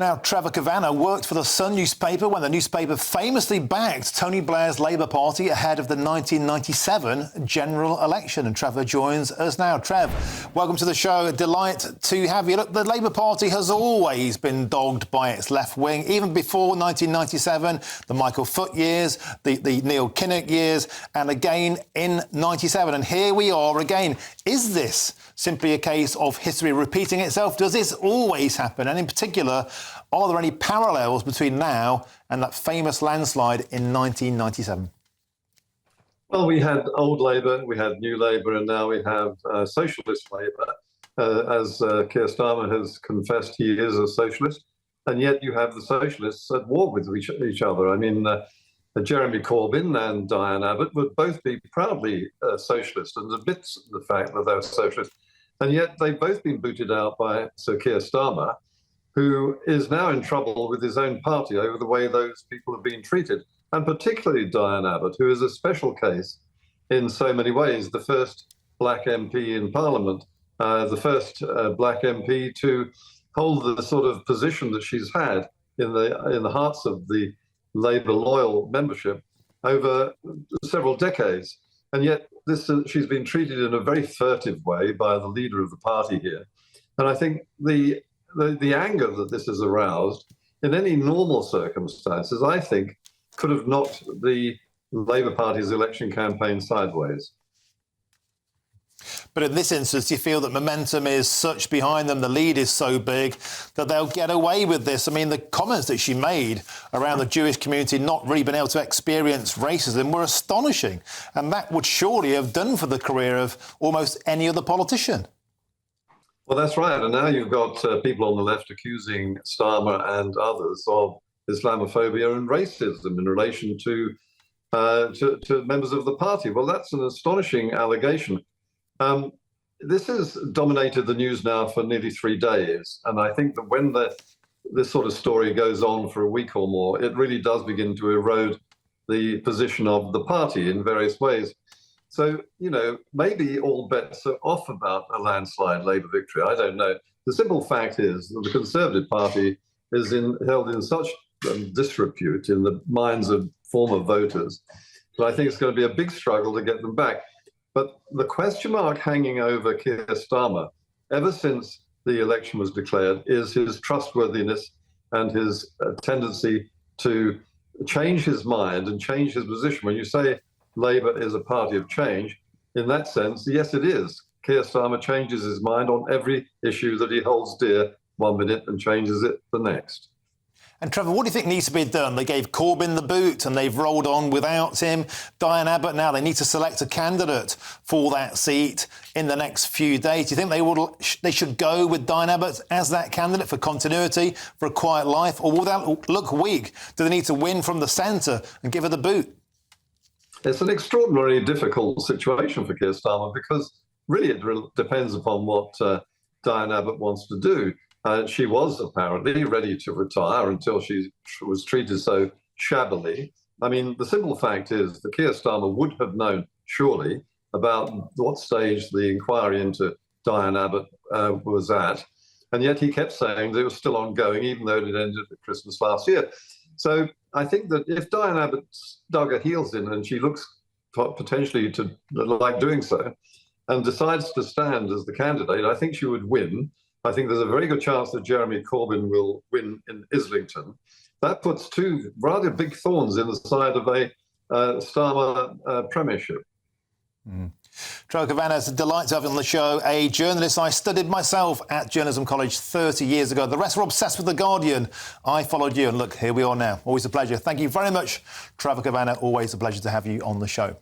Now, Trevor Kavanagh worked for the Sun newspaper when the newspaper famously backed Tony Blair's Labour Party ahead of the 1997 general election. And Trevor joins us now. Trev, welcome to the show. A delight to have you. Look, the Labour Party has always been dogged by its left wing, even before 1997, the Michael Foot years, the Neil Kinnock years, and again in 97. And here we are again. Is this simply a case of history repeating itself? Does this always happen? And in particular, are there any parallels between now and that famous landslide in 1997? Well, we had old Labour, we had new Labour, and now we have socialist Labour. As Keir Starmer has confessed, he is a socialist, and yet you have the socialists at war with each other. I mean, Jeremy Corbyn and Diane Abbott would both be proudly socialist and admit the fact that they're socialist, and yet they've both been booted out by Sir Keir Starmer, who is now in trouble with his own party over the way those people have been treated, and particularly Diane Abbott, who is a special case in so many ways. The first black MP in Parliament, the first black MP to hold the sort of position that she's had in the hearts of the Labour loyal membership over several decades. And yet she's been treated in a very furtive way by the leader of the party here. And I think the anger that this has aroused in any normal circumstances, I think, could have knocked the Labour Party's election campaign sideways. But in this instance, you feel that momentum is such behind them, the lead is so big, that they'll get away with this. I mean, the comments that she made around the Jewish community not really being able to experience racism were astonishing. And that would surely have done for the career of almost any other politician. Well, that's right. And now you've got people on the left accusing Starmer and others of Islamophobia and racism in relation to members of the party. Well, that's an astonishing allegation. This has dominated the news now for nearly 3 days. And I think that when this sort of story goes on for a week or more, it really does begin to erode the position of the party in various ways. So, you know, maybe all bets are off about a landslide Labour victory. I don't know. The simple fact is that the Conservative Party is held in such disrepute in the minds of former voters that I think it's going to be a big struggle to get them back. But the question mark hanging over Keir Starmer, ever since the election was declared, is his trustworthiness and his tendency to change his mind and change his position. When you say Labour is a party of change, in that sense, yes, it is. Keir Starmer changes his mind on every issue that he holds dear 1 minute and changes it the next. And Trevor, what do you think needs to be done? They gave Corbyn the boot and they've rolled on without him. Diane Abbott now, they need to select a candidate for that seat in the next few days. Do you think they should go with Diane Abbott as that candidate for continuity, for a quiet life? Or will that look weak? Do they need to win from the centre and give her the boot? It's an extraordinarily difficult situation for Keir Starmer because really it depends upon what Diane Abbott wants to do. She was apparently ready to retire until she was treated so shabbily. I mean, the simple fact is that Keir Starmer would have known, surely, about what stage the inquiry into Diane Abbott was at. And yet he kept saying that it was still ongoing, even though it had ended at Christmas last year. So I think that if Diane Abbott dug her heels in, and she looks potentially to like doing so, and decides to stand as the candidate, I think she would win. I think there's a very good chance that Jeremy Corbyn will win in Islington. That puts two rather big thorns in the side of a Starmer premiership. Trevor Kavanagh, it's a delight to have you on the show. A journalist I studied myself at Journalism College 30 years ago. The rest were obsessed with The Guardian. I followed you, and look, here we are now. Always a pleasure. Thank you very much, Trevor Kavanagh. Always a pleasure to have you on the show.